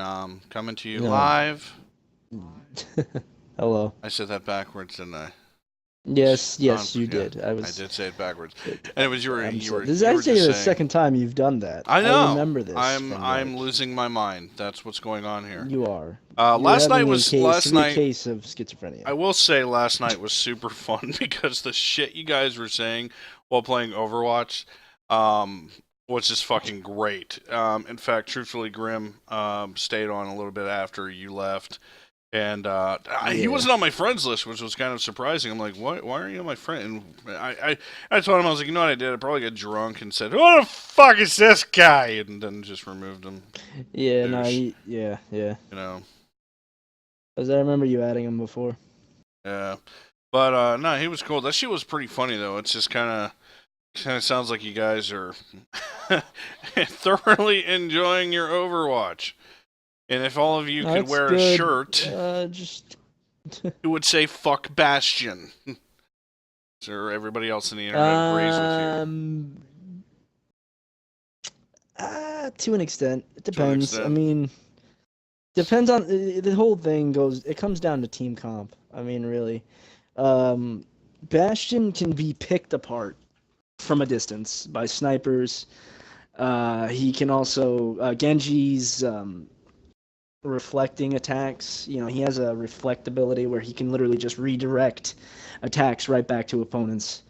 Nom, coming to you No. live. Hello. I said that backwards, didn't I? Yes, yes, you Yeah, did. I did say it backwards. It, Anyways, I'm you sorry. were This is you were actually just the saying. second time you've done that. I I know. remember this from I'm losing my mind. That's what's going on here. you are. You're Last night having a was case, last severe night. case of I schizophrenia. will say last night was super fun because the shit you guys were saying while playing Overwatch, um, was just fucking great. In fact, truthfully, Grim stayed on a little bit after you left. And he Yeah. wasn't on my friends list, which was kind of surprising. I'm like, why are you on my friend? And I told him, I was like, you know what I did? I probably got drunk and said, who the fuck is this guy? And then just removed him. Yeah, no, Douche. yeah. You know? Because I remember you adding him before. Yeah. But, no, he was cool. That shit was pretty funny, though. It's just kind of sounds like you guys are thoroughly enjoying your Overwatch. And if all of you No, could that's wear a good. shirt, Just it would say "fuck Bastion." Or everybody else in the internet agrees with you um, to an extent, it to an depends. I extent. mean, depends on the whole thing goes. It comes down to team comp. I mean, really, um, Bastion can be picked apart from a distance by snipers. He can also Genji's reflecting attacks. You know, he has a reflect ability where he can literally just redirect attacks right back to opponents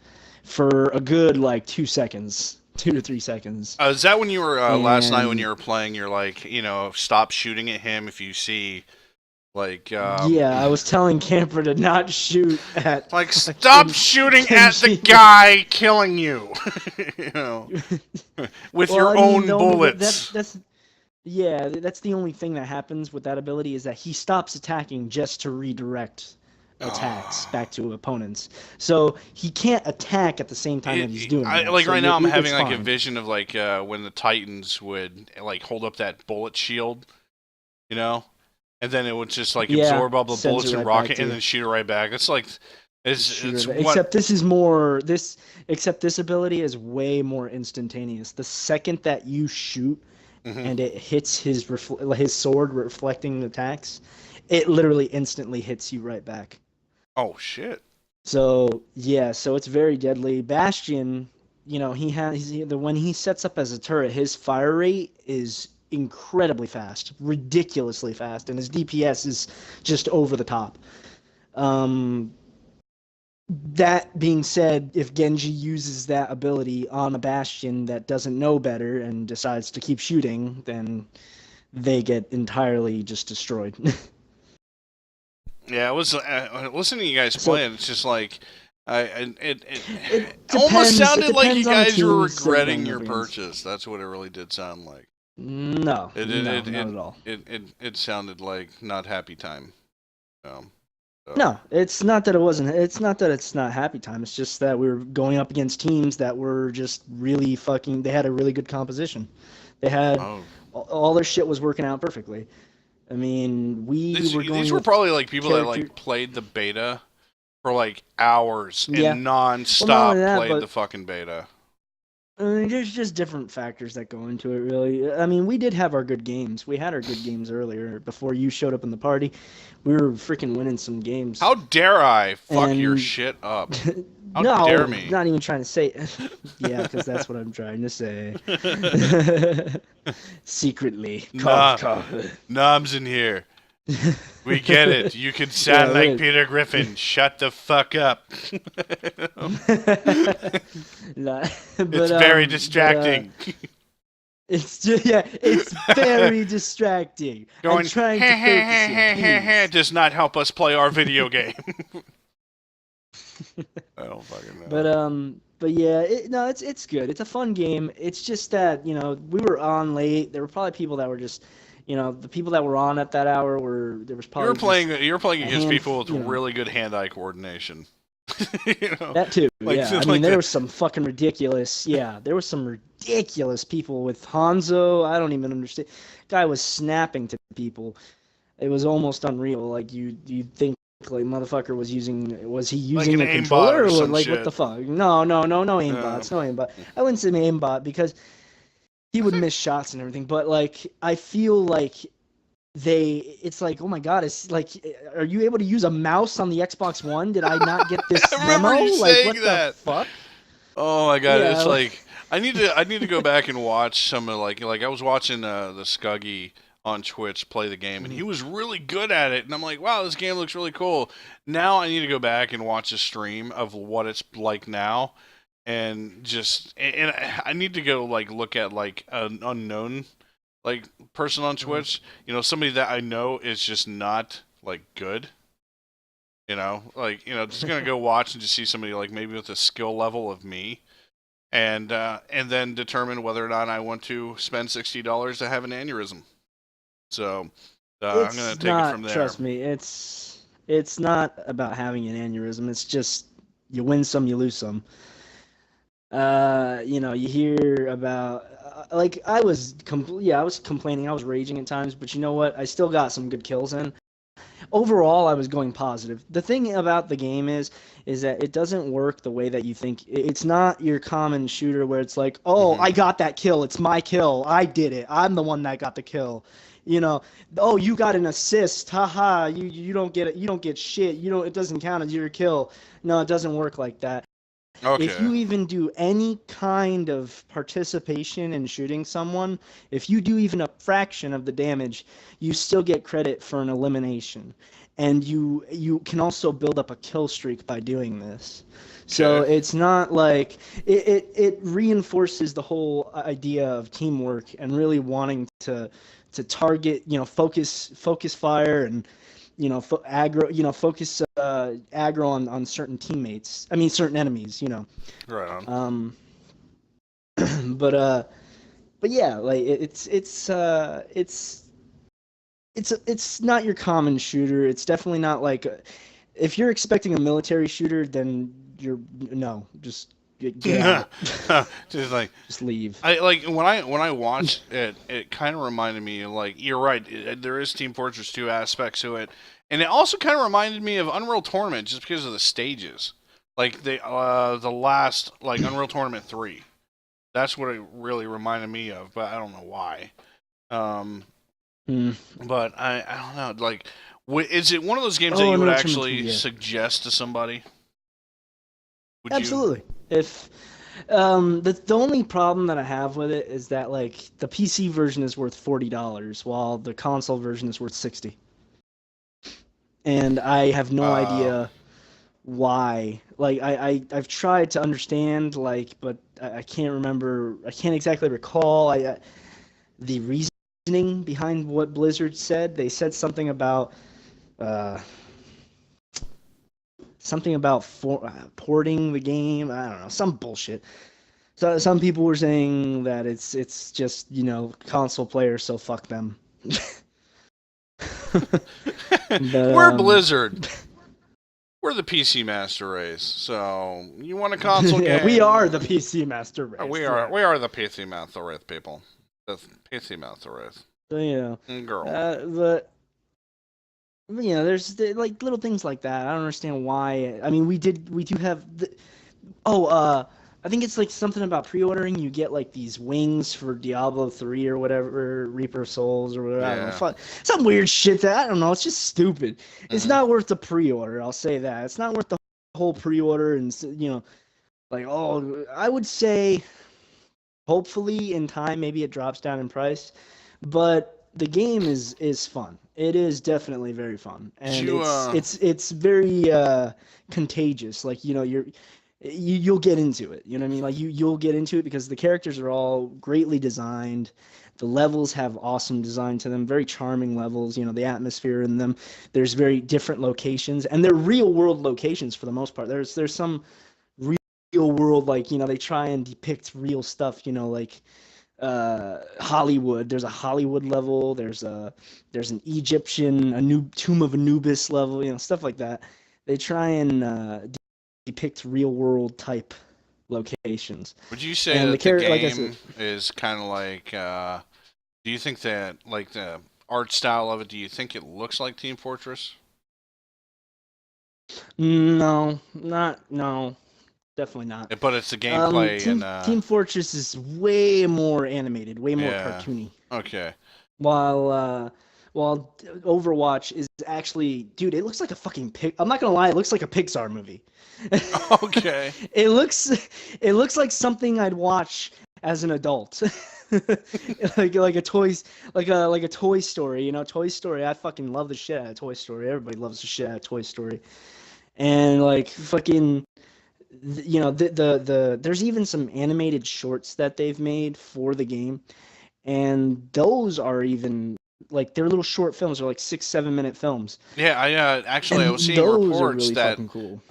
for a good like 2 seconds, 2 to 3 seconds. Is that when you were last night when And you were playing? You're like, stop shooting at him if you see like yeah, I was telling Camper to not shoot at like stop fucking shooting at the Genji. guy killing you, you know, with Well, your I mean, own the only that bullets. that's yeah, that's the only thing that happens with that ability is that he stops attacking just to redirect attacks Oh. back to opponents. So he can't attack at the same time that he's doing that. Like So right now, I'm it's having like a fine. vision of like when the Titans would like hold up that bullet shield, you know, and then it would just like Yeah, absorb all the sends it bullets and right back rocket, to and you. then shoot it right back. It's like it's Shooter. what. Except this is more this. Except this ability is way more instantaneous. The second that you shoot Hmm. and it hits his sword reflecting attacks, it literally instantly hits you right back. Oh shit! So yeah, so it's very deadly. Bastion, you know, when he sets up as a turret, his fire rate is incredibly fast, ridiculously fast, and his DPS is just over the top. Um, that being said, if Genji uses that ability on a Bastion that doesn't know better and decides to keep shooting, then they get entirely just destroyed. Yeah, it was listening to you guys So play it. It's just like it it almost depends. It sounded like you depends on the guys were teams that you're regretting going your up against. purchase. That's what it really did sound like. No, It it no, it not it at all. it sounded like not happy time. Um, so No, it's not that it wasn't. It's not that it's not happy time. It's just that we were going up against teams that were just really fucking. They had a really good composition. They had oh. all their shit was working out perfectly. I mean, we were These going were with probably like people that character. like played the beta for like hours Yeah. and Well, not only non-stop that, played the but fucking beta. I mean, there's just different factors that go into it, really. I mean, we did have our good games. We had our good games earlier before you showed up in the party. We were freaking winning some games. How dare I fuck your And shit up? How dare no, me? not even trying to say. Yeah, because that's what I'm trying to say. Secretly, Nah, cough. Nom's in here. We get it. You can Yeah, sound like right. Peter Griffin. Shut the fuck up. Nah, It's but very but distracting. it's just yeah, it's very distracting. I'm Going trying heh to heh focus heh here, heh heh heh please. does not help us play our video game. I don't fucking know. But yeah, no, it's good. It's a fun game. It's just that we were on late. There were probably people that were just, the people that were on at that hour were there was You were probably playing. just You were playing a against hand, people with really good hand-eye coordination. you know, that too. like Yeah, I mean like there the was some fucking ridiculous. Yeah, there was some ridiculous people with Hanzo. I don't even understand. Guy was snapping to people. It was almost unreal. Like you think like motherfucker was he like an using a aimbot controller or or some what the shit. fuck? No Uh, aimbots, no aimbot. I wouldn't say aimbot because he I would think miss shots and everything, but like I feel like it's like, oh my god, it's like, are you able to use a mouse on the Xbox One? Did I not get this I remember memo? you Like, saying what the that. fuck? Oh my god, Yeah, it's like I need to go back and watch some of like I was watching the Scuggy on Twitch play the game and he was really good at it and I'm like, wow, this game looks really cool. Now I need to go back and watch a stream of what it's like now and just and I need to go like look at like an unknown like person on Twitch, somebody that I know is just not like good. Just gonna go watch and just see somebody like maybe with a skill level of me, and then determine whether or not I want to spend $60 to have an aneurysm. So I'm gonna it's take it from not. there. Trust me, it's not about having an aneurysm. It's just you win some, you lose some. You hear about like I was complaining, I was raging at times, but you know what? I still got some good kills in. Overall, I was going positive. The thing about the game is that it doesn't work the way that you think. It's not your common shooter where it's like, oh, Hmm. I got that kill. It's my kill. I did it. I'm the one that got the kill. You know, oh, you got an assist. Haha. You don't get it. You don't get shit. You don't. It doesn't count as your kill. No, it doesn't work like that. If Okay. you even do any kind of participation in shooting someone, if you do even a fraction of the damage, you still get credit for an elimination. And you can also build up a kill streak by doing this. So Okay. it's not like it reinforces the whole idea of teamwork and really wanting to target, focus fire and aggro, focus aggro on certain teammates. I mean, certain enemies. Right on. Um, but yeah, like it's not your common shooter. It's definitely not like if you're expecting a military shooter, then you're no, just get out, Just like just leave. I like when I watched it, it kind of reminded me of, like, you're right. There is Team Fortress 2 aspects to it, and it also kind of reminded me of Unreal Tournament just because of the stages, like the last like Unreal Tournament 3. That's what it really reminded me of, but I don't know why. Um, Hmm. but I don't know. Like, is it one of those games that Oh, you would Unreal Tournament 3, actually yeah, suggest to somebody? Would you? absolutely. If the only problem that I have with it is that like the PC version is worth $40 while the console version is worth 60. And I have no Uh, idea why. Like I've tried to understand like but I can't remember. I can't exactly recall the reasoning behind what Blizzard said. They said uh something about porting the game. I don't know, some bullshit. So some people were saying that it's just console players, so fuck them. But we're Blizzard. We're the PC Master Race. So you want a console yeah, we are game? the PC Master Race. We are Yeah. we are the PC Master Race people. The PC Master Race. So Girl. but there's like little things like that. I don't understand why. I mean, we do have oh, I think it's like something about pre-ordering. You get like these wings for Diablo 3 or whatever, Reaper of Souls or whatever. I don't know. Yeah. Some weird shit that I don't know. It's just stupid. It's Hmm. not worth the pre-order. I'll say that. It's not worth the whole pre-order and like, oh, I would say hopefully in time maybe it drops down in price, but the game is fun. It is definitely very fun, Did and you it's very contagious. Like you'll get into it. You know what I mean? Like you'll get into it because the characters are all greatly designed. The levels have awesome design to them, very charming levels. The atmosphere in them. There's very different locations, and they're real world locations for the most part. There's some real world, like they try and depict real stuff, like Hollywood. There's a Hollywood level, there's an Egyptian, a new Tomb of Anubis level, stuff like that. They try and depict real world type locations. would you say And the that the character, like I said, game is kind of like do you think that like the art style of it, do you think it looks like Team Fortress? no, definitely not. But it's the gameplay and Team Fortress is way more animated, way more yeah. cartoony. Okay. While Well, Overwatch is actually, dude, it looks like a fucking I'm not gonna lie, it looks like a Pixar movie. Okay. It looks it looks like something I'd watch as an adult. like a toys like a Toy Story, Toy Story. I fucking love the shit out of Toy Story. Everybody loves the shit out of Toy Story. And like fucking there's even some animated shorts that they've made for the game, and those are even like they're little short films, they're like 6-7 minute films, Yeah, actually I was and seeing those are reports really that fucking cool.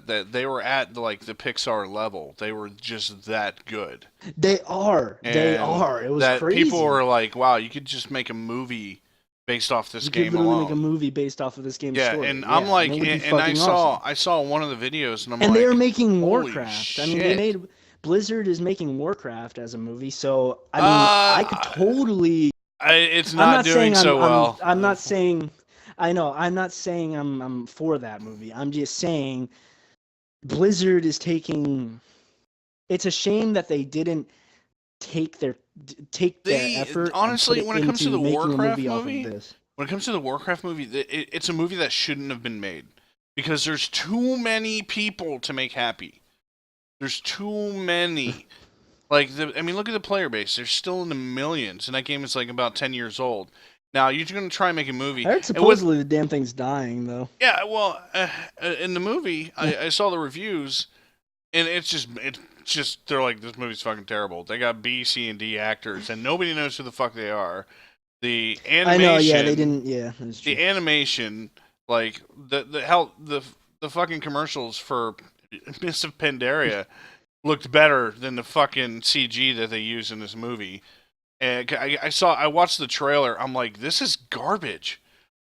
that they were at like the Pixar level. They were just that good. They And are. It was that people crazy. were like, "Wow, you could just make a movie based off this You could game literally make a alone." movie based off of this game's Yeah, story. and I'm Yeah, and it like, would be and fucking awesome. I saw one of the videos, and I'm And they are like, making "Holy Warcraft. I mean, shit!" Blizzard is making Warcraft as a movie, so I mean, I could Uh, totally. it's I'm not not doing saying so well. I'm not saying. I know. I'm not saying I'm for that movie. I'm just saying Blizzard is taking. It's a shame that they didn't take their They effort and put honestly, it when it comes to into the making a Warcraft movie off of movie, this. it's a movie that shouldn't have been made because there's too many people to make happy. There's too many. I mean, look at the player base. They're still in the millions, and that game is like about 10 years old. Now you're going to try and make a movie, I heard and with supposedly the damn thing's dying though. yeah, well, in the movie, I saw the reviews, and it's just they're like this movie's fucking terrible. They got B, C, and D actors, and nobody knows who the fuck they are. The I know. Yeah, they animation, didn't. Yeah, that's true. the animation, like the hell the fucking commercials for Mists of Pandaria looked better than the fucking CG that they use in this movie. And I watched the trailer. I'm like, this is garbage.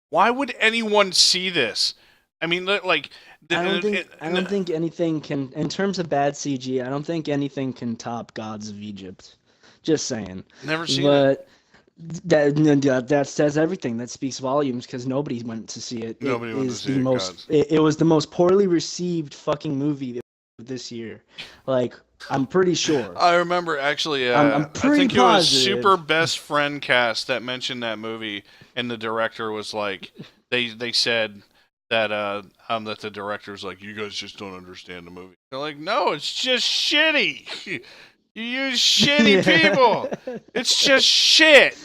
Why would anyone see this? I mean, like, I don't think anything can, in terms of bad CG. I don't think anything can top Gods of Egypt. Just saying. never seen it. But that says everything. That speaks volumes because nobody went to see it. It Nobody wanted to is see the it, most. gods. It was the most poorly received fucking movie this year. Like, I'm pretty sure. I remember actually. I'm I pretty think it was Super positive. Best Friend Cast that mentioned that movie, and the director was like, they said that the director was like, you guys just don't understand the movie. They're like, no, it's just shitty. You use shitty people. Yeah. It's just shit.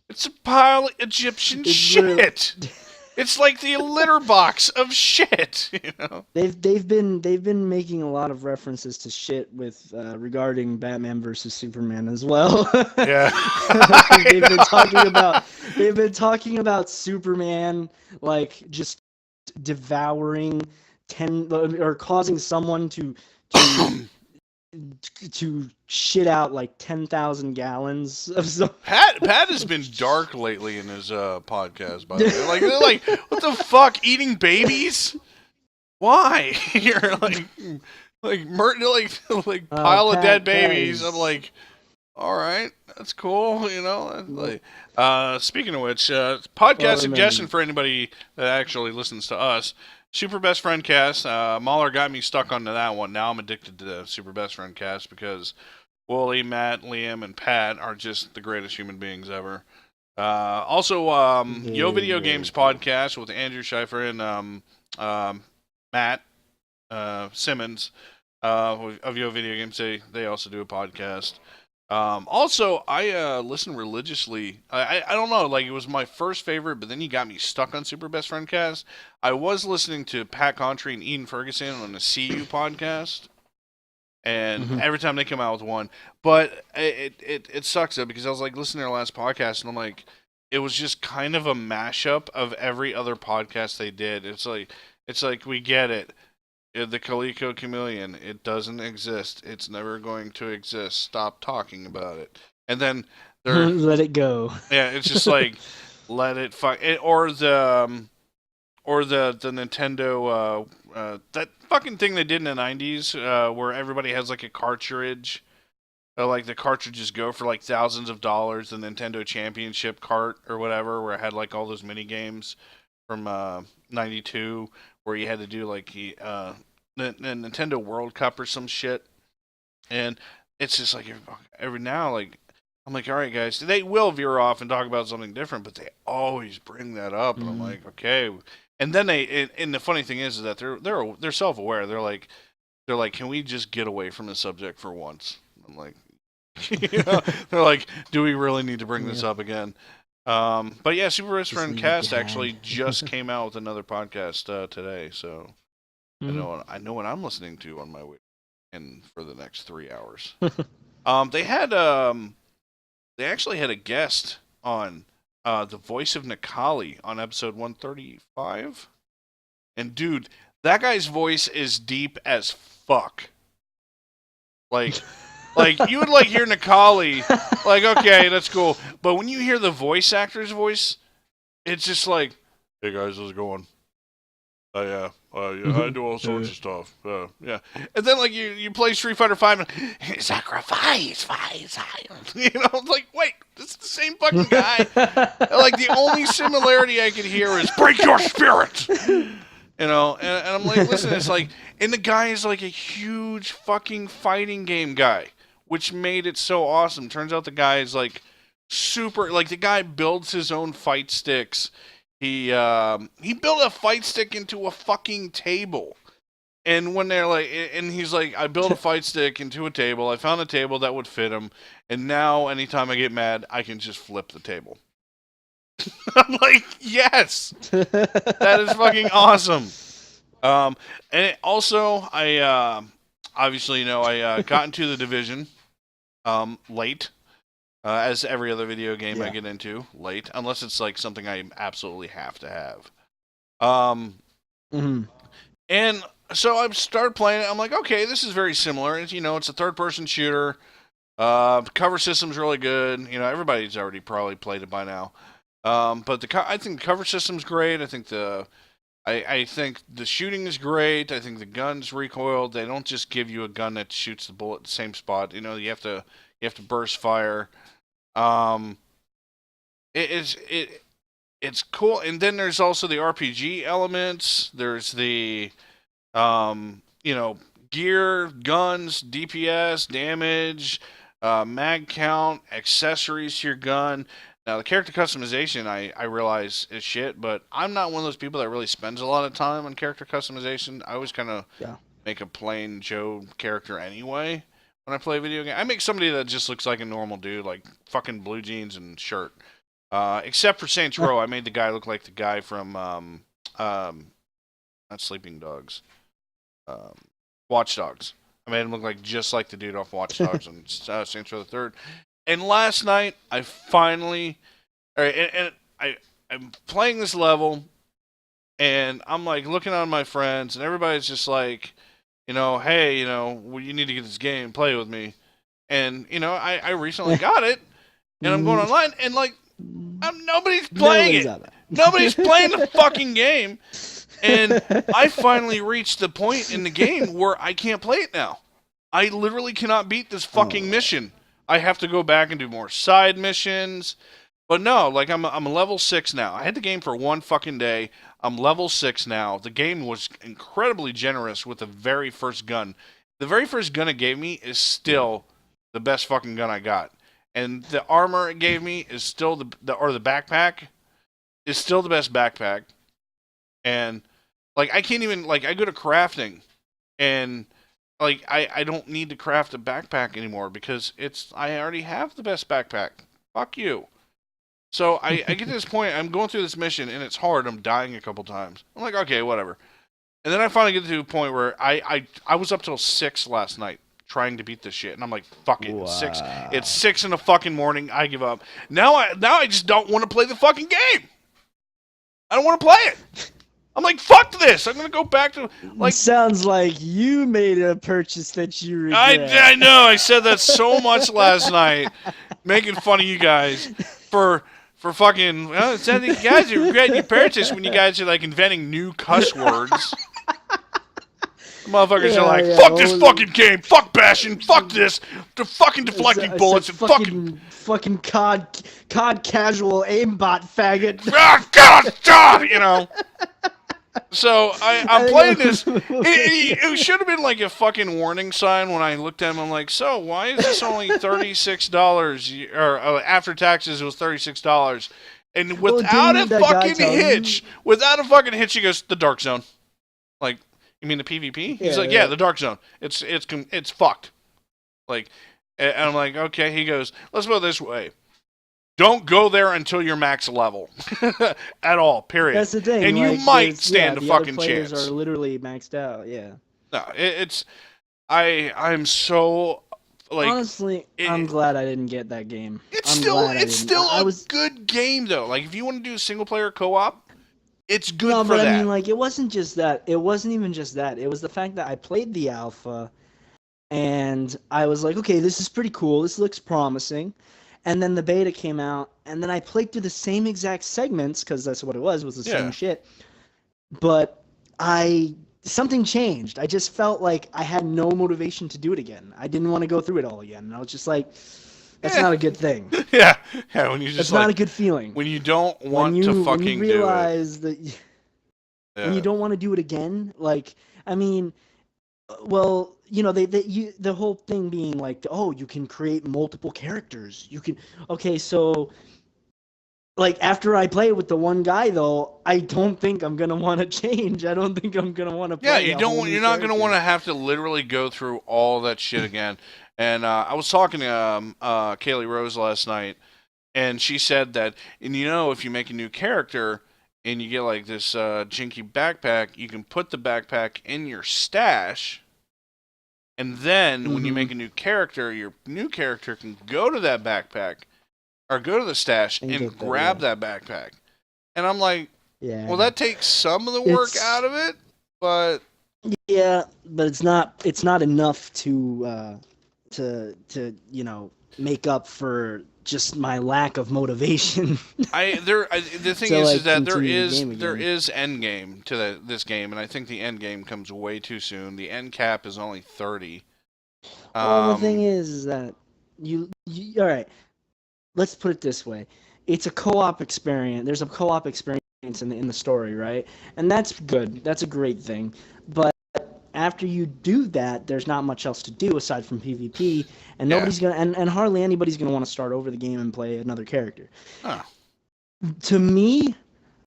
It's a pile of Egyptian It's literally. shit. It's like the litter box of shit, you know. They've been making a lot of references to shit with regarding Batman versus Superman as well. Yeah. Like I know. they've been talking about Superman like just devouring 10 or causing someone to to shit out like 10,000 gallons of some. Pat has been dark lately in his podcast. By the way, like what the fuck? Eating babies? Why? You're like pile of dead Pat babies. I'm is. like, all right, that's cool. You know. Like, speaking of which, podcast Well, suggestion remember. for anybody that actually listens to us. Super Best Friend Cast. Mauler got me stuck onto that one. Now I'm addicted to the Super Best Friend Cast because Wooly, Matt, Liam, and Pat are just the greatest human beings ever. Also, Yo Very, Video very Games cool. podcast with Andrew Schleifer and Matt Simmons of Yo Video Games. They also do a podcast. Also, I listen religiously. I don't know, like it was my first favorite, but then you got me stuck on Super Best Friend Cast. I was listening to Pat Contry and Ian Ferguson on the CU podcast, and Mhm. every time they come out with one, but it sucks though because I was like listening to their last podcast, and I'm like, it was just kind of a mashup of every other podcast they did. It's like we get it. The Calico Chameleon, it doesn't exist. It's never going to exist. Stop talking about it. And then they're Let it go. yeah, it's just like let it fuck it, or the Nintendo that fucking thing they did in the 90s where everybody has like a cartridge. Like the cartridges go for like thousands of dollars. The Nintendo Championship cart or whatever, where it had like all those mini games from '92, where you had to do like the Nintendo World Cup or some shit. And it's just like every now like I'm like, all right, guys. They will veer off and talk about something different, but they always bring that up, and I'm like, okay. And then and the funny thing is that they're self-aware. They're like, can we just get away from the subject for once? I'm like, they're like, do we really need to bring this up again? But yeah, Super Best Friend Cast actually just came out with another podcast today, so I know what I'm listening to on my way in for the next 3 hours. They actually had a guest on, the voice of Nikali on episode 135, and dude, that guy's voice is deep as fuck. Like you would like hear Nikali, like, okay, that's cool. But when you hear the voice actor's voice, it's just like, hey guys, how's it going? Yeah, I do all sorts of stuff. Yeah, and then like you play Street Fighter 5 and sacrifice, you know, it's like, wait, this is the same fucking guy. Like the only similarity I could hear is break your spirit. You know, and I'm like, listen, it's like, and the guy is like a huge fucking fighting game guy, which made it so awesome. Turns out the guy is like super, like the guy builds his own fight sticks. He built a fight stick into a fucking table. And when they're like, and he's like, I built a fight stick into a table. I found a table that would fit him. And now anytime I get mad, I can just flip the table. I'm like, yes, that is fucking awesome. And also, I obviously, you know, I got into the Division late, as every other video game I get into late, unless it's like something I absolutely have to have. And so I started playing it. I'm like, okay, this is very similar. It's, you know, it's a third-person shooter. The cover system's really good. You know, everybody's already probably played it by now. But I think the cover system's great. I think I think the shooting is great. I think the gun's recoiled. They don't just give you a gun that shoots the bullet at the same spot. You know, you have to burst fire. It's cool. And then there's also the RPG elements. There's the you know, gear, guns, DPS, damage, mag count, accessories to your gun. Now, the character customization, I realize is shit, but I'm not one of those people that really spends a lot of time on character customization. I always kind of make a plain Joe character anyway when I play a video game. I make somebody that just looks like a normal dude, like fucking blue jeans and shirt. Except for Saints Row, I made the guy look like the guy from, not Sleeping Dogs, Watch Dogs. I made him look like just like the dude off Watch Dogs and Saints Row the Third. And last night, I finally, I'm playing this level, and I'm like looking on my friends, and everybody's just like, you know, hey, you know, well, you need to get this game, play with me. And, you know, I recently got it, and I'm going online, and like, nobody's playing it. Nobody's playing the fucking game. And I finally reached the point in the game where I can't play it now. I literally cannot beat this fucking mission. I have to go back and do more side missions. But no, like I'm level 6 now. I had the game for one fucking day. I'm level 6 now. The game was incredibly generous with the very first gun. The very first gun it gave me is still the best fucking gun I got. And the armor it gave me is still the backpack is still the best backpack. And like I can't even, like, I go to crafting and like I don't need to craft a backpack anymore because I already have the best backpack. Fuck you. So I get to this point, I'm going through this mission and it's hard, I'm dying a couple times. I'm like, okay, whatever. And then I finally get to a point where I was up till 6 last night trying to beat this shit, and I'm like, fuck it. Wow. It's 6 in the fucking morning, I give up. Now I just don't want to play the fucking game. I don't want to play it. I'm like, fuck this. I'm going to go back to, like... Sounds like you made a purchase that you regret. I know. I said that so much last night, making fun of you guys for fucking... Well, it's that you guys are regretting your purchase when you guys are, like, inventing new cuss words. Motherfuckers are like, fuck this fucking game, fuck bashing, fuck this, the fucking deflecting bullets and fucking COD casual aimbot faggot. God, you know. So I'm I playing think this. It should have been like a fucking warning sign when I looked at him. I'm like, so why is this only $36? Or after taxes, it was $36. And well, without a didn't that guy fucking tell you? hitch, she goes, the Dark Zone. Like, you mean the PvP? He's like, yeah, Yeah, the Dark Zone. It's fucked. Like, and I'm like, okay. He goes, let's put it this way. Don't go there until you're max level. At all, period. that's the thing. And you Like, might stand a the other fucking players are chance. literally maxed out. Yeah. No, it's I'm so like Honestly, I'm it, glad I didn't get that game. it's I'm still glad I it's didn't. still I a was good game though. Like if you want to do single player co-op, it's good no, for but I mean, that. like, it wasn't just that. It wasn't even just that. It was the fact that I played the alpha, and I was like, okay, this is pretty cool. This looks promising. And then the beta came out, and then I played through the same exact segments because that's what it was the same Yeah. shit. But I something changed. I just felt like I had no motivation to do it again. I didn't want to go through it all again. And I was just like, that's Eh. not a good thing. Yeah. Yeah, when you That's just not like a good feeling. when you don't When want to when you fucking do it. realize that when you Yeah. don't want to do it again, like, I mean, well, the whole thing being like, oh, you can create multiple characters. You can, okay, so like after I play with the one guy though, I don't think I'm gonna want to change. I don't think I'm gonna want to Yeah, play a whole new you're not going to want character. to have to literally go through all that shit again. And I was talking to Kaylee Rose last night, and she said that, and if you make a new character and you get like this jinky backpack, you can put the backpack in your stash, and then when you Mm-hmm. make a new character, your new character can go to that backpack or go to the stash And and get that, grab yeah, that backpack. And I'm like, yeah. well, that takes some of the work It's out of it, but yeah, but it's not enough to make up for just my lack of motivation the thing to is like that continue the game there again. is end game to this game, and I think the end game comes way too soon. The end cap is only 30. Well, the thing Um, is that you all right. Let's put it this way: it's a co-op experience. There's a co-op experience in the story, right? And that's good. That's a great thing. But after you do that, there's not much else to do aside from PvP, and yeah. nobody's gonna and hardly anybody's gonna want to start over the game and play another character. Huh. To me,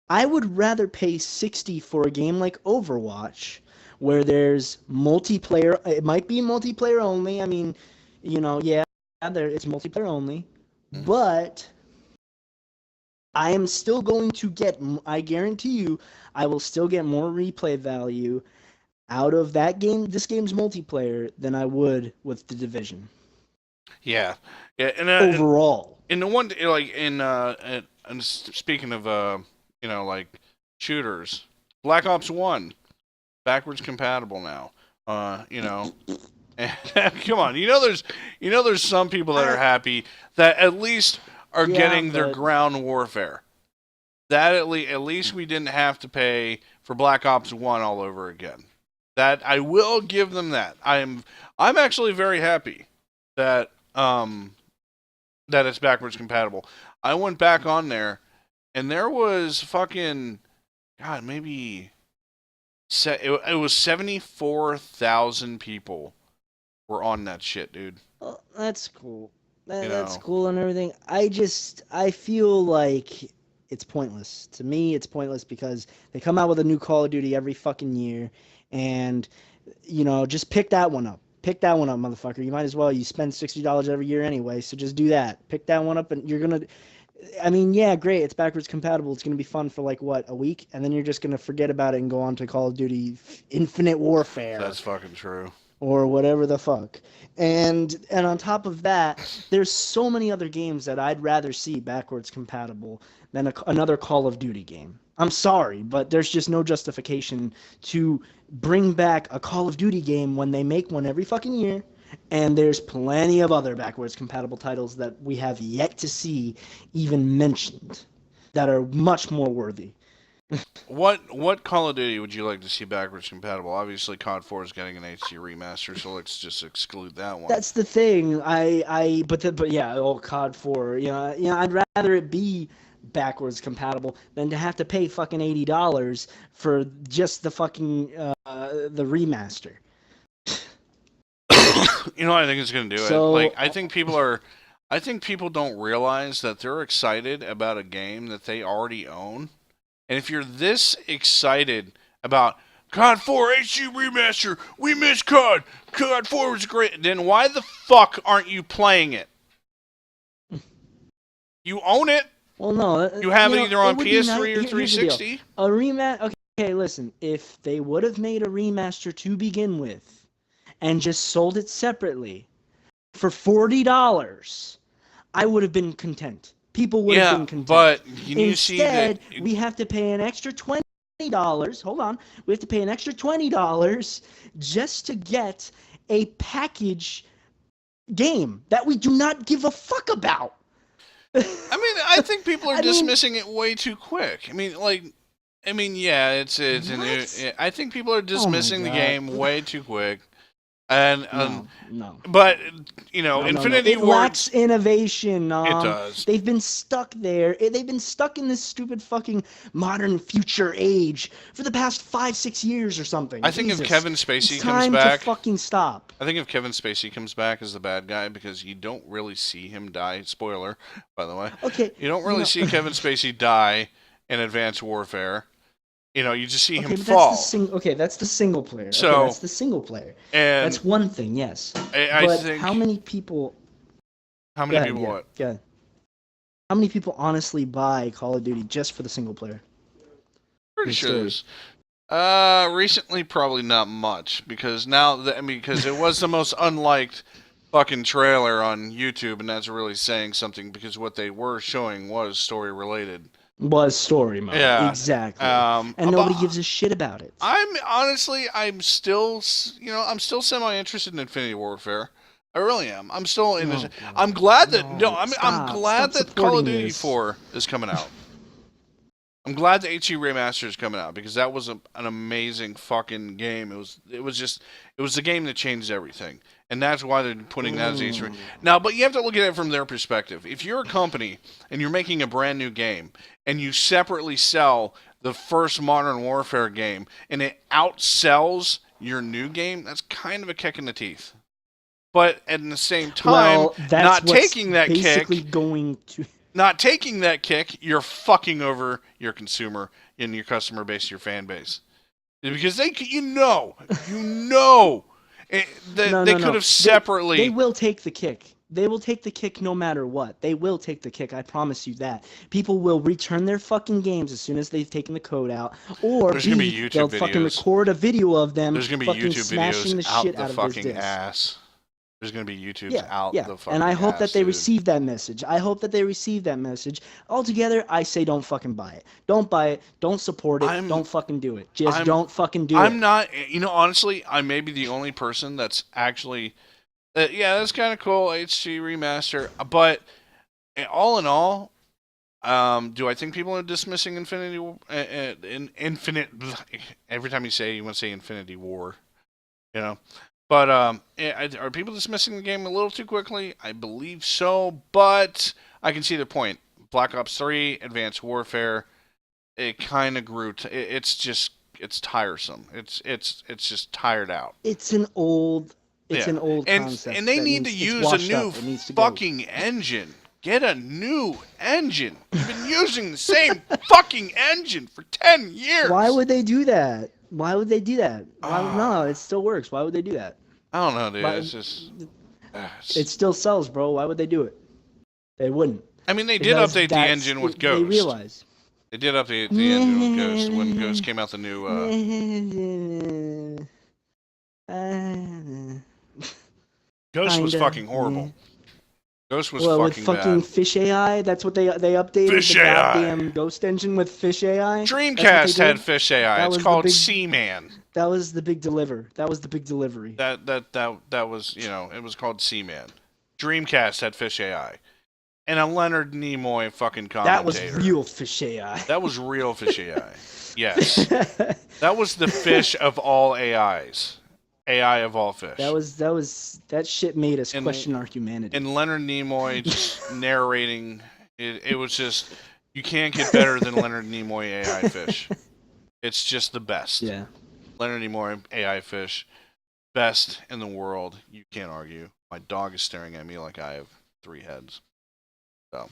I would rather pay 60 for a game like Overwatch, where there's multiplayer. It might be multiplayer only. I mean, yeah, it's multiplayer only, Mm. but I am still going to get. I guarantee you, I will still get more replay value out of that game. This game's multiplayer than I would with the Division Yeah. Yeah. overall. In the one like and speaking of like shooters, Black Ops 1 backwards compatible now. You know, come on, there's some people that are I happy that at least are Yeah, getting their but ground warfare. That at least we didn't have to pay for Black Ops 1 all over again. That I will give them that. I'm actually very happy that that it's backwards compatible. I went back on there and there was fucking god, maybe it was 74,000 people were on that shit, dude. well, that's cool. You That's know. cool and everything. I feel like it's pointless. To me, it's pointless because they come out with a new Call of Duty every fucking year, and just pick that one up. Pick that one up, motherfucker. You might as well. You spend $60 every year anyway, so just do that. Pick that one up, and you're gonna. I mean, yeah, great. It's backwards compatible. It's gonna be fun for like what, a week, and then you're just gonna forget about it and go on to Call of Duty Infinite Warfare That's fucking true. or whatever the fuck. And on top of that, there's so many other games that I'd rather see backwards compatible than another Call of Duty game. I'm sorry, but there's just no justification to bring back a Call of Duty game when they make one every fucking year. And there's plenty of other backwards compatible titles that we have yet to see even mentioned that are much more worthy. What Call of Duty would you like to see backwards compatible? Obviously, COD 4 is getting an HD remaster, so let's just exclude that one. That's the thing. But yeah, COD 4. I'd rather it be backwards compatible than to have to pay fucking $80 for just the fucking the remaster. You know what I think is going to do it? So Like, I think people don't realize that they're excited about a game that they already own. And if you're this excited about COD 4 HD Remaster, we miss COD. COD 4 was great. Then why the fuck aren't you playing it? You own it. well, no, You have it know, either on it would be PS3 or Here's the deal. 360. A rematch. Okay, listen. If they would have made a remaster to begin with, and just sold it separately for $40, I would have been content. People would have been content. But you see that Instead, we have to pay an extra $20. Hold on, we have to pay an extra $20 just to get a package game that we do not give a fuck about. I think people are dismissing it way too quick. Yeah, it's I think people are dismissing the game way too quick. And no. But Infinity It Ward lacks innovation. It does. They've been stuck there. They've been stuck in this stupid fucking modern future age for the past 5-6 years or something. I think Jesus. if Kevin Spacey it's comes time back, to fucking stop. I think if Kevin Spacey comes back as the bad guy, because you don't really see him die. Spoiler, by the way. Okay. You don't really see Kevin Spacey die in Advanced Warfare. You just see him but fall. That's the single player. So, that's the single player. And that's one thing, yes. I but think, how many people... How many people what? Yeah. How many people honestly buy Call of Duty just for the single player? Pretty sure there's... recently, probably not much, because because it was the most unliked fucking trailer on YouTube, and that's really saying something, because what they were showing was story-related. Was story mode. Yeah. Exactly. And nobody gives a shit about it. I'm still semi-interested in Infinity Warfare. I really am. I'm still in this. I'm glad that I'm glad that Call of Duty 4 is coming out. I'm glad the HD Remaster is coming out, because that was an amazing fucking game. It was the game that changed everything, and that's why they're putting that as HD. Now, but you have to look at it from their perspective. If you're a company and you're making a brand new game, and you separately sell the first Modern Warfare game, and it outsells your new game, that's kind of a kick in the teeth. But at the same time, not taking that kick, you're fucking over your consumer and your customer base, your fan base, because they could have separately. They will take the kick. They will take the kick no matter what. They will take the kick. I promise you that. People will return their fucking games as soon as they've taken the code out, or they'll fucking record a video of them. There's gonna be fucking YouTube smashing videos the out shit the out of fucking this disc. ass. There's going to be YouTube's out the fucking and I hope that they dude. receive that message. Altogether, I say don't fucking buy it. Don't buy it. Don't support it. Don't fucking do it. Don't fucking do it. I'm not, honestly, I may be the only person that's actually, that's kind of cool, HD remaster. But all in all, do I think people are dismissing Infinite, every time you say, you want to say Infinity War, But are people dismissing the game a little too quickly? I believe so, but I can see the point. Black Ops 3, Advanced Warfare, it kind of grew. It's tiresome. It's just tired out. It's an old concept. And they need to use a new fucking engine. Get a new engine. You've been using the same fucking engine for 10 years. Why would they do that? No, it still works. Why would they do that? I don't know, dude. It's just... It still sells, bro. Why would they do it? They wouldn't. I mean, they did update the engine with Ghost. They realize. They did update the engine with Ghost when Ghost came out the new... Ghost was fucking horrible. Ghost was fucking with fucking bad. Fish AI? That's what they updated? Fish the AI. Goddamn Ghost engine with Fish AI? Dreamcast had Fish AI. It's called Seaman. That was the big delivery. That was, it was called Seaman. Dreamcast had Fish AI. And a Leonard Nimoy fucking commentator. That was real Fish AI. That was real Fish AI. Yes. That was the fish of all AIs. AI of all fish. That shit made us question our humanity. And Leonard Nimoy just narrating, it was just, You can't get better than Leonard Nimoy AI fish. It's just the best. Yeah. Leonard Nimoy AI fish, best in the world. You can't argue. My dog is staring at me like I have 3 heads. So,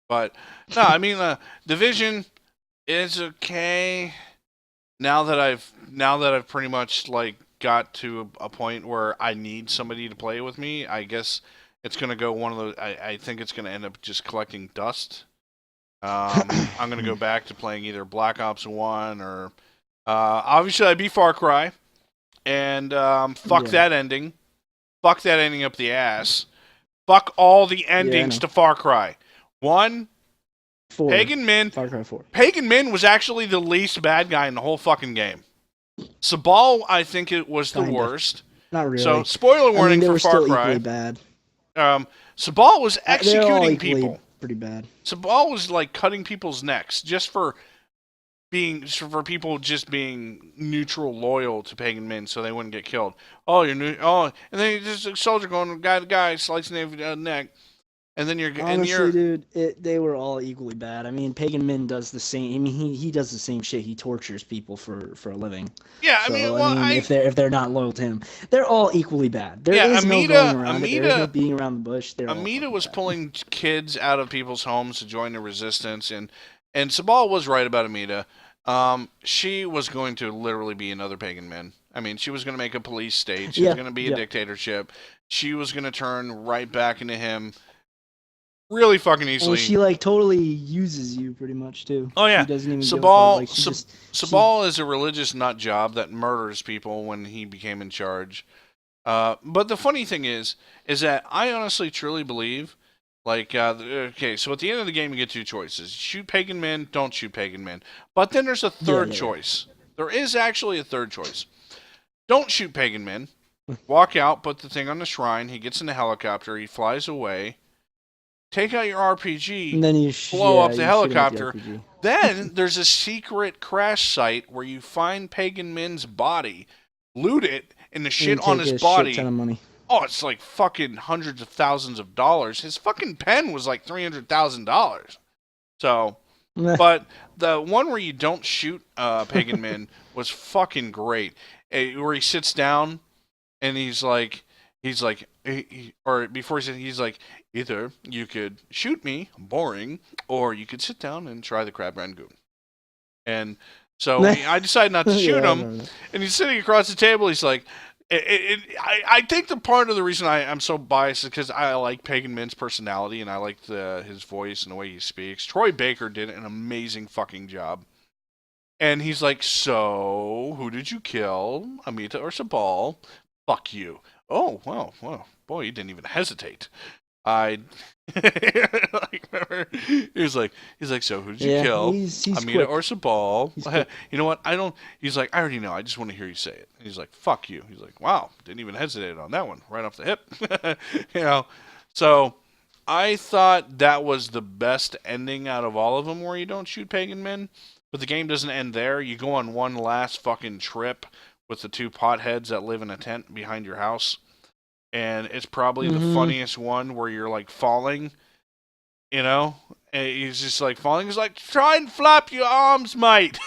but no, I mean, Division is okay. Now that I've pretty much like got to a point where I need somebody to play with me, I guess it's gonna go one of those. I think it's gonna end up just collecting dust. I'm gonna go back to playing either Black Ops 1 or obviously I beat Far Cry, and fuck that ending. Fuck that ending up the ass. Fuck all the endings to Far Cry. 1, 4. Pagan Min. Far Cry 4. Pagan Min was actually the least bad guy in the whole fucking game. Sabal, I think it was the worst. Not really. So, spoiler warning for Far Cry. Equally bad. Sabal was executing people. Pretty bad. Sabal was like cutting people's necks just for people just being neutral, loyal to Pagan Min, so they wouldn't get killed. Oh, you're new. Oh, and then just a soldier going guy to guy, slicing their neck. And then honestly, dude, they were all equally bad. I mean, Pagan Min does the same. I mean, he does the same shit. He tortures people for a living. Yeah, so, if they're not loyal to him, they're all equally bad. There is Amita, no going around it. There is no beating around the bush. Amita was pulling kids out of people's homes to join the resistance, and Sabal was right about Amita. She was going to literally be another Pagan Min. I mean, she was going to make a police state. She was going to be a dictatorship. She was going to turn right back into him. Really fucking easily. And she like totally uses you pretty much too. Oh yeah. She doesn't even Sabal is a religious nut job that murders people when he became in charge. But the funny thing is that I honestly truly believe, like, okay, so at the end of the game you get 2 choices: shoot Pagan Min, don't shoot Pagan Min. But then there's a third choice. There is actually a third choice. Don't shoot Pagan Min. Walk out, put the thing on the shrine. He gets in the helicopter. He flies away. Take out your RPG, and then you blow up the helicopter. Then there's a secret crash site where you find Pagan Min's body, loot it, and the shit on his body. Shit ton of money. Oh, it's like fucking hundreds of thousands of dollars. His fucking pen was like $300,000. So, but the one where you don't shoot Pagan Min was fucking great. Where he sits down and he's like, or before he said, he's like, either you could shoot me, boring, or you could sit down and try the crab rangoon. And so I decided not to shoot him. And he's sitting across the table. He's like, I think the part of the reason I'm so biased is because I like Pagan Min's personality and I like his voice and the way he speaks. Troy Baker did an amazing fucking job. And he's like, so who did you kill, Amita or Sabal? Fuck you. Oh, well, boy, you didn't even hesitate. Remember, he's like, so who did you kill? He's Amita or Sabal? You know what? He's like, I already know. I just want to hear you say it. And he's like, fuck you. He's like, wow, didn't even hesitate on that one, right off the hip. So I thought that was the best ending out of all of them, where you don't shoot Pagan Min. But the game doesn't end there. You go on one last fucking trip with the 2 potheads that live in a tent behind your house. And it's probably the funniest one, where you're like falling, and he's just like falling. He's like, try and flap your arms, mate.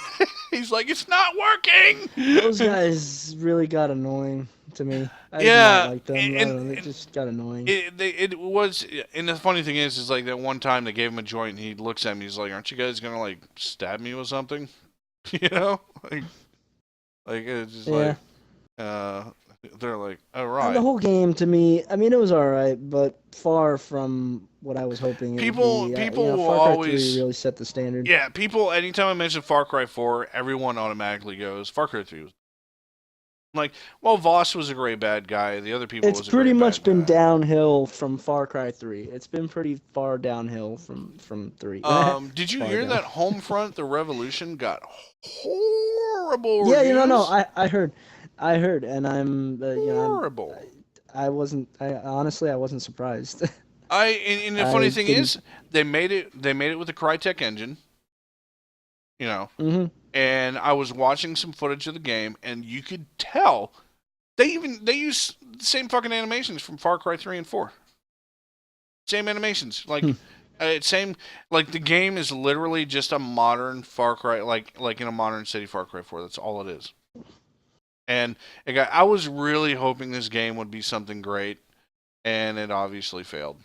He's like, it's not working. Those guys really got annoying to me. I did not like them. They just got annoying. It was, and the funny thing is like that one time they gave him a joint and he looks at me, he's like, aren't you guys going to like stab me with something? Like it's just like, they're like, all right. And the whole game, to me, I mean, it was all right, but far from what I was hoping. People will Far Cry always 3 really set the standard. Yeah, people. Anytime I mention Far Cry 4, everyone automatically goes, Far Cry 3 was like, well, Voss was a great bad guy. The other people. It's pretty much been downhill from Far Cry 3. It's been pretty far downhill from 3. Did you hear that Homefront: The Revolution got horrible reviews? Yeah, no. I heard, and I'm horrible. I honestly wasn't surprised. And the funny thing is, they made it with the Crytek engine. And I was watching some footage of the game, and you could tell they use the same fucking animations from Far Cry 3 and 4. Same animations, like Same, like the game is literally just a modern Far Cry, like in a modern city Far Cry 4. That's all it is. And I was really hoping this game would be something great, and it obviously failed.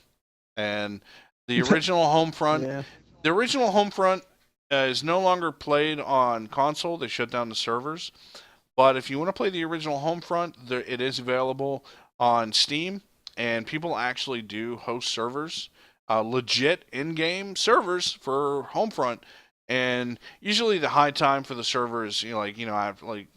And the original Homefront, Yeah. the original Homefront is no longer played on console. They shut down the servers. But if you want to play the original Homefront, it is available on Steam, and people actually do host servers, legit in-game servers for Homefront. And usually the high time for the servers,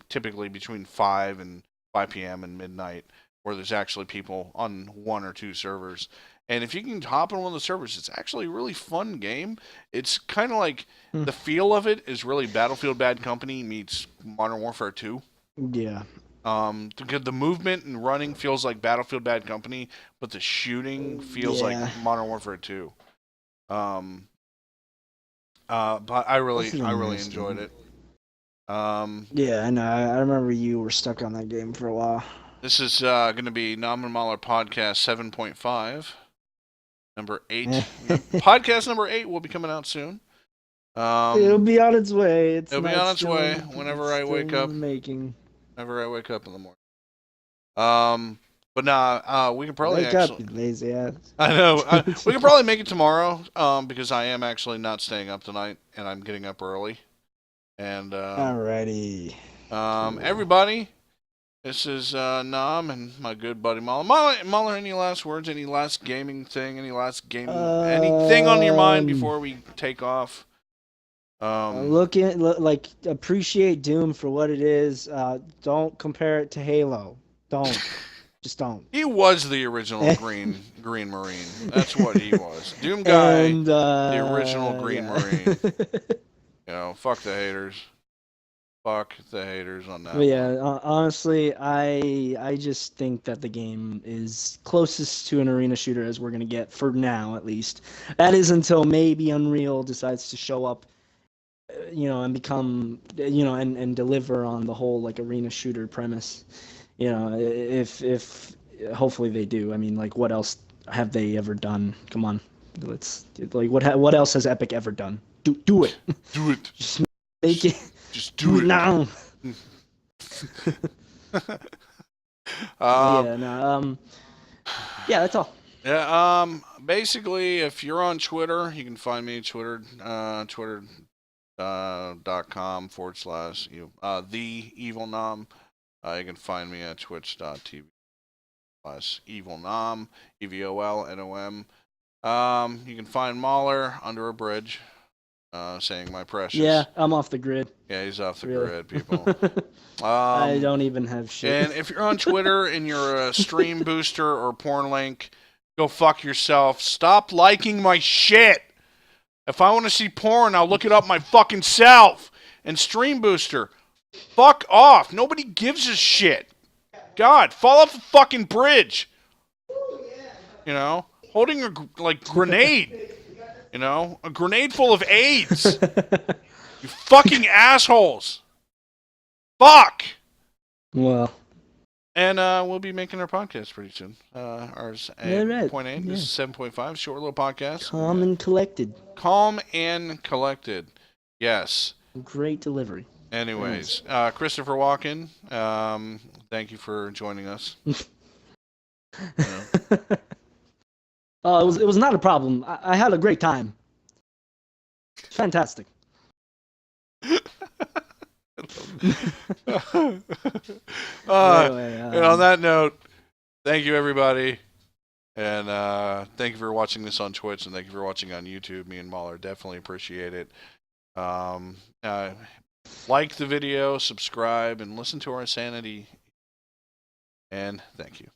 typically between 5 p.m. and midnight, where there's actually people on one or two servers. And if you can hop on one of the servers, it's actually a really fun game. It's kind of like Hmm. the feel of it is really Battlefield Bad Company meets Modern Warfare 2. Yeah. The movement and running feels like Battlefield Bad Company, but the shooting feels like Yeah. Modern Warfare 2. Um, but This is I really enjoyed interesting. it. Um, Yeah, I know. I remember you were stuck on that game for a while. this is going to be Nom and Mauler Podcast 7.5, number 8. Podcast number 8 will be coming out soon. It'll be on its way. It's It'll be not. on It's its still way in. It's whenever I still wake in up. the making. Whenever I wake up in the morning. But nah, we can probably Wake up, actually. you lazy ass. I know. We can probably make it tomorrow. Because I am actually not staying up tonight, and I'm getting up early. And Alrighty. everybody, this is Nam and my good buddy Mahler. Mahler, any last words? Any last gaming thing? Anything on your mind before we take off? Appreciate Doom for what it is. Don't compare it to Halo. Don't. Just don't. He was the original Green Marine. That's what he was. Doom guy, And the original Green yeah. Marine. Fuck the haters. Fuck the haters on that But yeah, one. honestly, I just think that the game is closest to an arena shooter as we're gonna get for now, at least. That is until maybe Unreal decides to show up, and become, and deliver on the whole like arena shooter premise. If hopefully they do. I mean, like, what else have they ever done? Come on, let's what else has Epic ever done? Do it. Do it. Just make it. Just Do it it. now. um, Yeah. No. Yeah. That's all. yeah. Basically, if you're on Twitter, you can find me Twitter. Twitter. .com/the evil nom. You can find me at twitch.tv/evil nom. EVOLNOM. You can find Mahler under a bridge, saying my precious. Yeah, I'm off the grid. Yeah, he's off the Really. grid, people. I don't even have shit. And if you're on Twitter and you're a stream booster or porn link, go fuck yourself. Stop liking my shit. If I want to see porn, I'll look it up my fucking self. And stream booster, fuck off. Nobody gives a shit. God, fall off the fucking bridge. Holding a grenade. A grenade full of AIDS. You fucking assholes. Fuck. Well. And we'll be making our podcast pretty soon. Ours Yeah, right. 0.8. This is 7.5. Short little podcast. Calm and collected. Calm and collected. Yes. Great delivery. Anyways, Christopher Walken, thank you for joining us. Oh, it was not a problem. I had a great time. Fantastic. And Anyway, on that note, thank you everybody, and thank you for watching this on Twitch, and thank you for watching on YouTube. Me and Mahler definitely appreciate it. Like the video, subscribe, and listen to our sanity. And thank you.